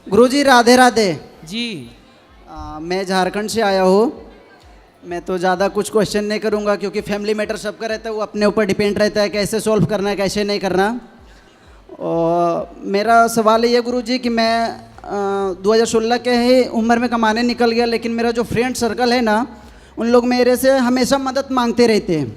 गुरुजी राधे राधे। जी। मैं झारखंड से आया हूँ। मैं तो ज़्यादा कुछ क्वेश्चन नहीं करूँगा क्योंकि फैमिली मैटर सबका रहता है, वो अपने ऊपर डिपेंड रहता है कैसे सॉल्व करना है कैसे नहीं करना। और मेरा सवाल ये गुरुजी कि मैं 2016 के ही उम्र में कमाने निकल गया, लेकिन मेरा जो फ्रेंड सर्कल है ना, उन लोग मेरे से हमेशा मदद मांगते रहते हैं,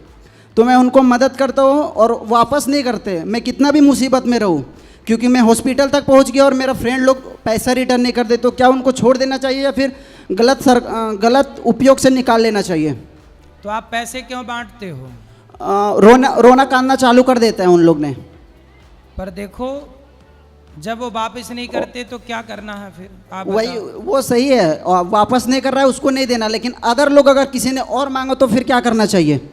तो मैं उनको मदद करता हूँ और वापस नहीं करते, मैं कितना भी मुसीबत में रहूँ। क्योंकि मैं हॉस्पिटल तक पहुँच गया और मेरा फ्रेंड लोग पैसा रिटर्न नहीं कर दे, तो क्या उनको छोड़ देना चाहिए या फिर गलत उपयोग से निकाल लेना चाहिए? तो आप पैसे क्यों बांटते हो? रोना कांदना चालू कर देता है उन लोग ने। पर देखो, जब वो वापस नहीं करते तो क्या करना है फिर आप वही बताओ। वो सही है, और वापस नहीं कर रहा है उसको नहीं देना, लेकिन अदर लोग अगर किसी ने और मांगो तो फिर क्या करना चाहिए?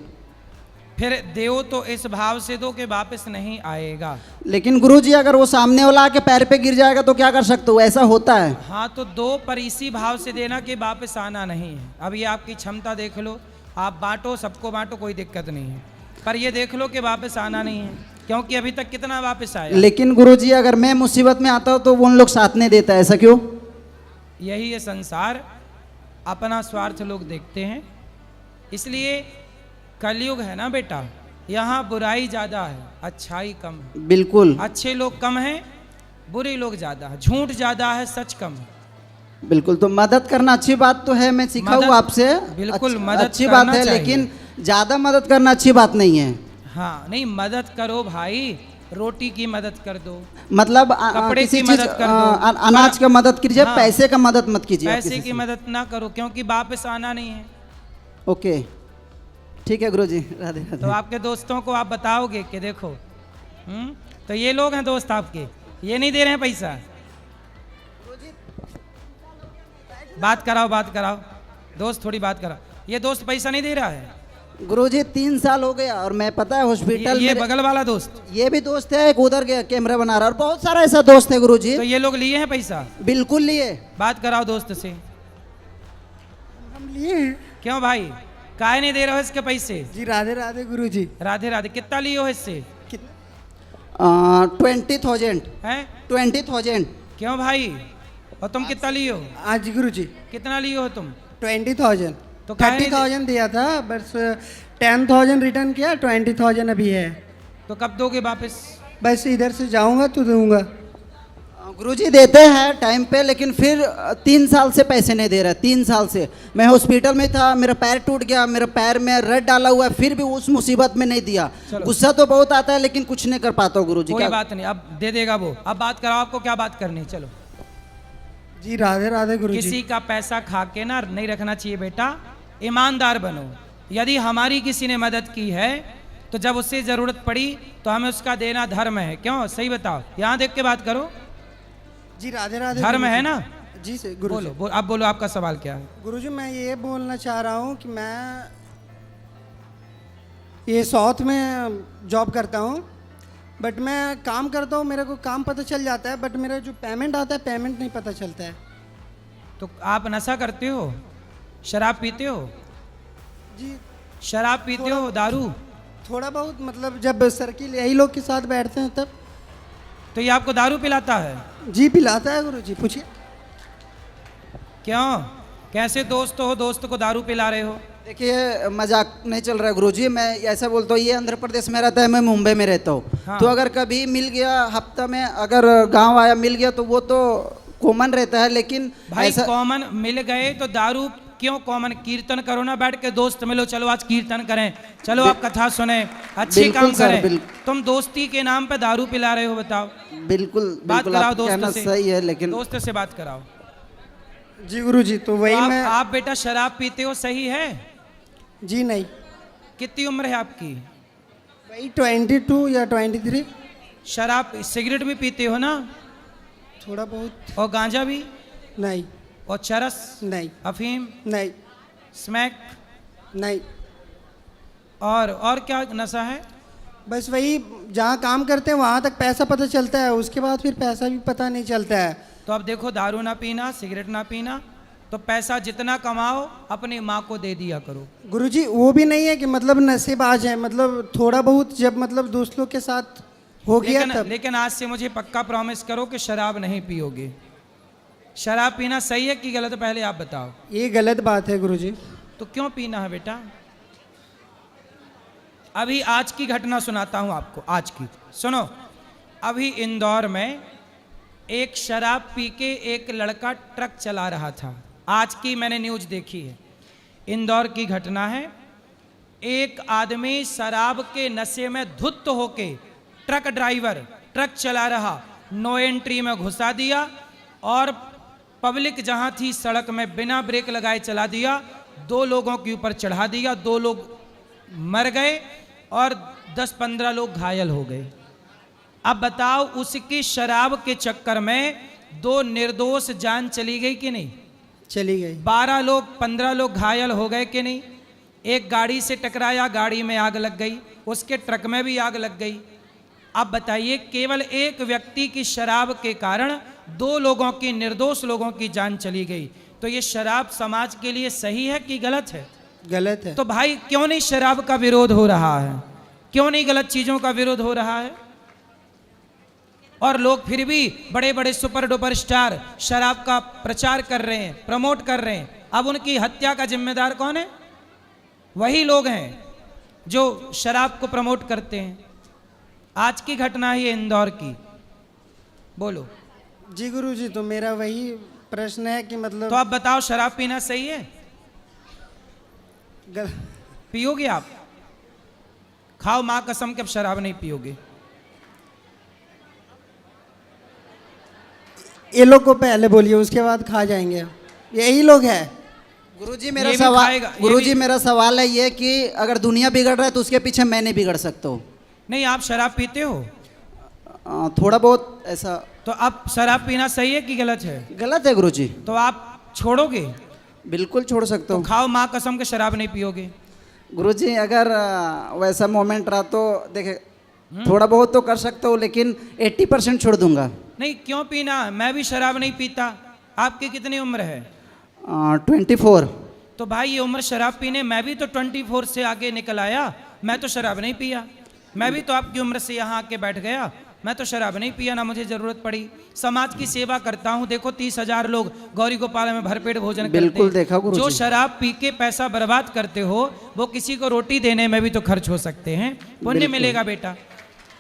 फिर देओ तो इस भाव से दो कि वापस नहीं आएगा। लेकिन गुरुजी अगर वो सामने वाला आके पैर पे गिर जाएगा तो क्या कर सकते हो? ऐसा होता है। हाँ तो दो, पर इसी भाव से देना कि वापस आना नहीं है। अब ये आपकी क्षमता देख लो, आप बांटो, सबको बांटो, कोई दिक्कत नहीं है, पर ये देख लो कि वापस आना नहीं है, क्योंकि अभी तक कितना वापस आया। लेकिन गुरुजी अगर मैं मुसीबत में आता हूँ तो वो उन लोग साथ नहीं देता, ऐसा क्यों? यही है संसार, अपना स्वार्थ लोग देखते हैं। इसलिए कलयुग है ना बेटा, यहाँ बुराई ज्यादा है, अच्छाई कम है। बिल्कुल अच्छे लोग कम हैं, बुरे लोग ज्यादा है, झूठ ज्यादा है, सच कम है। बिल्कुल। तो मदद करना अच्छी बात तो है, मैं सीखा हूँ आपसे। बिल्कुल मदद अच्छी बात करना है, चाहिए। लेकिन ज्यादा मदद करना अच्छी बात नहीं है। हाँ नहीं, मदद करो भाई, रोटी की मदद कर दो, मतलब कपड़े किसी की चीज मदद कर दो, अनाज का मदद कीजिए, हाँ, पैसे का मदद मत कीजिए। आप पैसे किसी की से। मदद ना करो, क्योंकि वापस आना नहीं है। ओके, ठीक है गुरुजी, राधे तो राधे। आपके दोस्तों को आप बताओगे कि देखो, तो ये लोग हैं दोस्त आपके, ये नहीं दे रहे हैं पैसा। बात कराओ, बात कराओ, दोस्त थोड़ी बात कराओ। ये दोस्त पैसा नहीं दे रहा है। गुरुजी 3 साल हो गया और मैं पता है हॉस्पिटल ये में। बगल वाला दोस्त, ये भी दोस्त है, एक उधर गया कैमरा बना रहा है, और बहुत सारा ऐसा दोस्त है गुरुजी। तो ये लोग लिए हैं पैसा? बिल्कुल लिए। बात कराओ दोस्त से। हम लिए हैं क्यों भाई, काहे नहीं दे रहे हो इसके पैसे? जी। राधे राधे गुरुजी। राधे राधे। कितना लिए हो इससे? 20,000। हैं? 20,000। क्यों भाई, और तुम कितना लिए हो? आज गुरुजी कितना लिए हो तुम? 20,000। तो काहे नहीं 30,000 दिया था, बस 10,000 रिटर्न किया, 20,000 अभी है। तो कब दोगे वापस? बस इधर से जाऊंगा तो दूंगा। गुरुजी देते हैं टाइम पे, लेकिन फिर 3 साल से पैसे नहीं दे रहा। 3 साल से मैं हॉस्पिटल में था, मेरा पैर टूट गया, मेरा पैर में रड डाला हुआ है, फिर भी उस मुसीबत में नहीं दिया। गुस्सा तो बहुत आता है लेकिन कुछ नहीं कर पाता हूँ गुरुजी। कोई बात नहीं, अब दे देगा वो। अब बात कराओ, आपको क्या बात करनी है? चलो। जी राधे राधे गुरुजी। किसी का पैसा खा के ना नहीं रखना चाहिए बेटा, ईमानदार बनो। यदि हमारी किसी ने मदद की है तो जब उससे जरूरत पड़ी तो हमें उसका देना धर्म है। क्यों? सही बताओ, यहाँ देख के बात करो। जी राधे राधे धर्म गुरुजी। है ना? जी से गुरुजी। बोलो, अब बोलो, आपका सवाल क्या है? गुरुजी मैं ये बोलना चाह रहा हूँ कि मैं ये साउथ में जॉब करता हूँ, बट मैं काम करता हूँ, मेरे को काम पता चल जाता है, बट मेरा जो पेमेंट आता है पेमेंट नहीं पता चलता है। तो आप नशा करते हो, शराब पीते हो? जी शराब पीते हो, दारू? थोड़ा बहुत, मतलब जब सर्किल यही लोग के साथ बैठते हैं तब। तो ये आपको दारू पिलाता है? जी पिलाता है गुरुजी, पूछिए। क्यों? कैसे दोस्त हो, दोस्त को दारू पिला रहे हो? देखिए मजाक नहीं चल रहा है गुरुजी, मैं ऐसा बोलता हूँ, ये आंध्र प्रदेश में रहता है, मैं मुंबई में रहता हूँ। हाँ। तो अगर कभी मिल गया हफ्ता में, अगर गांव आया मिल गया तो वो तो कॉमन रहता है, लेकिन भाई ऐसा कॉमन मिल गए तो दारू क्यों कॉमन? कीर्तन करो ना, बैठ के दोस्त मिलो, चलो आज कीर्तन करें, चलो आप कथा सुने, अच्छे बिल्कुल काम सर, करें। तुम दोस्ती के नाम पे दारू पिला रहे हो, बताओ। बिल्कुल बात बिल्कुल कराओ आप दोस्त कहना से। सही है, लेकिन दोस्त से बात कराओ। जी गुरुजी, तो वही तो मैं। आप बेटा शराब पीते हो, सही है? जी नहीं, कितनी उम्र है आपकी? वही 22 या 23। शराब, सिगरेट भी पीते हो ना? थोड़ा बहुत। और गांजा भी? नहीं और चरस, नहीं अफीम, नहीं स्मैक, नहीं, और क्या नशा है? बस वही जहाँ काम करते हैं वहाँ तक पैसा पता चलता है, उसके बाद फिर पैसा भी पता नहीं चलता है। तो अब देखो, दारू ना पीना, सिगरेट ना पीना, तो पैसा जितना कमाओ अपनी माँ को दे दिया करो। गुरुजी वो भी नहीं है कि मतलब नशेबाज है, मतलब थोड़ा बहुत जब मतलब दोस्तों के साथ हो गया तब। लेकिन आज से मुझे पक्का प्रॉमिस करो कि शराब नहीं पियोगे। शराब पीना सही है कि गलत है, पहले आप बताओ। ये गलत बात है गुरुजी। तो क्यों पीना है बेटा? अभी आज की घटना सुनाता हूं आपको, आज की सुनो। अभी इंदौर में एक शराब पी के एक लड़का ट्रक चला रहा था। आज की मैंने न्यूज़ देखी है, इंदौर की घटना है। एक आदमी शराब के नशे में धुत होके, ट्रक ड्राइवर ट्रक चला रहा, नो एंट्री में घुसा दिया और पब्लिक जहां थी सड़क में बिना ब्रेक लगाए चला दिया। 2 लोगों के ऊपर चढ़ा दिया, 2 लोग मर गए और 10-15 लोग घायल हो गए। अब बताओ, उसकी शराब के चक्कर में 2 निर्दोष जान चली गई कि नहीं? चली गई। 12 लोग 15 लोग घायल हो गए कि नहीं? एक गाड़ी से टकराया, गाड़ी में आग लग गई, उसके ट्रक में भी आग लग गई। अब बताइए, केवल एक व्यक्ति की शराब के कारण 2 लोगों की, निर्दोष लोगों की जान चली गई। तो ये शराब समाज के लिए सही है कि गलत है? गलत है। तो भाई क्यों नहीं शराब का विरोध हो रहा है? क्यों नहीं गलत चीजों का विरोध हो रहा है? और लोग फिर भी बड़े बड़े सुपर डुपर स्टार शराब का प्रचार कर रहे हैं, प्रमोट कर रहे हैं। अब उनकी हत्या का जिम्मेदार कौन है? वही लोग हैं जो शराब को प्रमोट करते हैं। आज की घटना है इंदौर की, बोलो। जी गुरुजी, तो मेरा वही प्रश्न है कि मतलब तो आप बताओ, शराब पीना सही है? पियोगे आप? खाओ मां कसम कि अब शराब नहीं पियोगे। ये लोग को पहले बोलिए, उसके बाद खा जाएंगे। यही लोग हैं। गुरुजी ये मेरा भी सवाल, खाएगा, ये गुरुजी भी- मेरा सवाल है ये कि अगर दुनिया बिगड़ रहा है तो उसके पीछे मैं नहीं बिगड़ सकता हूँ। नहीं, आप शराब पीते हो थोड़ा बहुत ऐसा। तो अब शराब पीना सही है कि गलत है? गलत है गुरुजी। तो आप छोड़ोगे? बिल्कुल छोड़ सकता तो हूँ खाओ मां कसम के शराब नहीं पियोगे। गुरुजी। अगर वैसा मोमेंट रहा तो देखे थोड़ा बहुत तो कर सकता हूँ, लेकिन 80% छोड़ दूंगा। नहीं, क्यों पीना? मैं भी शराब नहीं पीता। आपकी कितनी उम्र है? 24। तो भाई ये उम्र शराब पीने, मैं भी तो 24 से आगे निकल आया। मैं तो शराब नहीं पिया, मैं भी तो आपकी उम्र से यहाँ आके बैठ गया। मैं तो शराब नहीं पिया, ना मुझे जरूरत पड़ी। समाज की सेवा करता हूँ। देखो 30,000 लोग गौरी गोपाल में भरपेट भोजन करते हैं। बिल्कुल देखा गुरुजी। जो शराब पी के पैसा बर्बाद करते हो, वो किसी को रोटी देने में भी तो खर्च हो सकते हैं, पुण्य मिलेगा बेटा।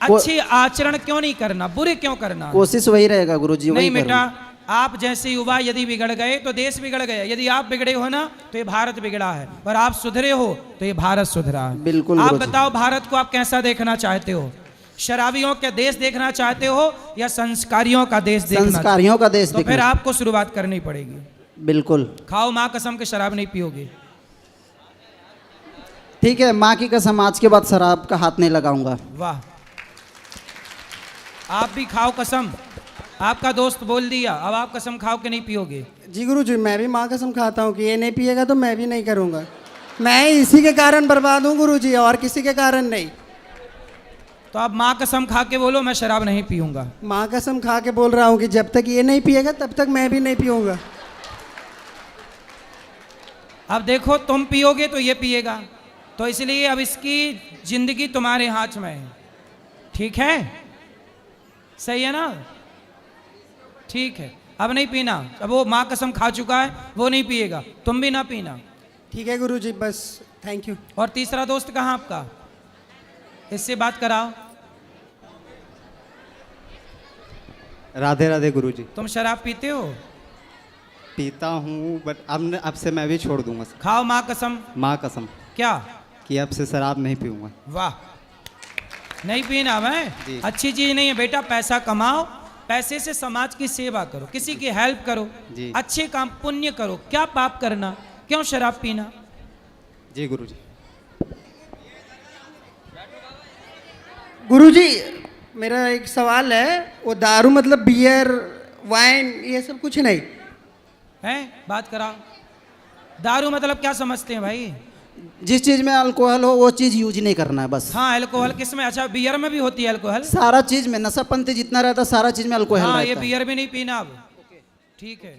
अच्छी आचरण क्यों नहीं करना, बुरे क्यों करना? कोशिश वही रहेगा गुरुजी। नहीं वही बेटा, आप जैसे युवा यदि बिगड़ गए तो देश बिगड़ गए। यदि आप बिगड़े हो ना तो ये भारत बिगड़ा है, और आप सुधरे हो तो ये भारत सुधरा है। बिल्कुल आप गुरुजी। बताओ, भारत को आप कैसा देखना चाहते हो? शराबियों का देश देखना चाहते हो या संस्कारियों का देश देखना? संस्कारियों का देश तो फिर देखना। आपको शुरुआत करनी पड़ेगी। बिल्कुल खाओ माँ कसम के शराब नहीं पियोगे। ठीक है, माँ की कसम आज के बाद शराब का हाथ नहीं लगाऊंगा। वाह, आप भी खाओ कसम। आपका दोस्त बोल दिया, अब आप कसम खाओ कि नहीं पियोगे। जी गुरुजी, मैं भी माँ कसम खाता हूँ कि ये नहीं पिएगा तो मैं भी नहीं करूँगा। मैं इसी के कारण बर्बाद हूँ गुरुजी, और किसी के कारण नहीं। तो आप माँ कसम खा के बोलो, मैं शराब नहीं पीऊंगा। माँ कसम खा के बोल रहा हूँ कि जब तक ये नहीं पिएगा तब तक मैं भी नहीं पीऊँगा। अब देखो, तुम पियोगे तो ये पिएगा, तो इसलिए अब इसकी जिंदगी तुम्हारे हाथ में है। ठीक है, सही है ना? ठीक है, अब नहीं पीना। अब वो माँ कसम खा चुका है, वो नहीं पिएगा, तुम भी ना पीना। ठीक है गुरुजी, बस थैंक यू। और तीसरा दोस्त कहाँ आपका? इससे बात कराओ। राधे राधे गुरुजी। तुम शराब पीते हो? पीता हूँ, बट अब से मैं भी छोड़ दूंगा। खाओ माँ कसम। माँ कसम क्या? कि अब से शराब नहीं पीऊंगा। वाह, नहीं पीना मैं? जी। अच्छी चीज नहीं है बेटा। पैसा कमाओ, पैसे से समाज की सेवा करो, किसी की हेल्प करो, जी। अच्छे काम पुण्य करो। क्या पाप करना, क्यों शराब पीना? जी गुरुजी। गुरुजी, मेरा एक सवाल है। वो दारू मतलब बियर, वाइन, ये सब कुछ नहीं? है, बात कराओ। दारू मतलब क्या समझते हैं भाई? जिस चीज में अल्कोहल हो वो चीज यूज नहीं करना है बस। हाँ, अल्कोहल किस में? अच्छा, बियर में भी होती है अल्कोहल? सारा चीज में नशापंथी जितना रहता है सारा चीज में अल्कोहल हाँ, रहता ये है। बियर भी नहीं पीना अब। ठीक है।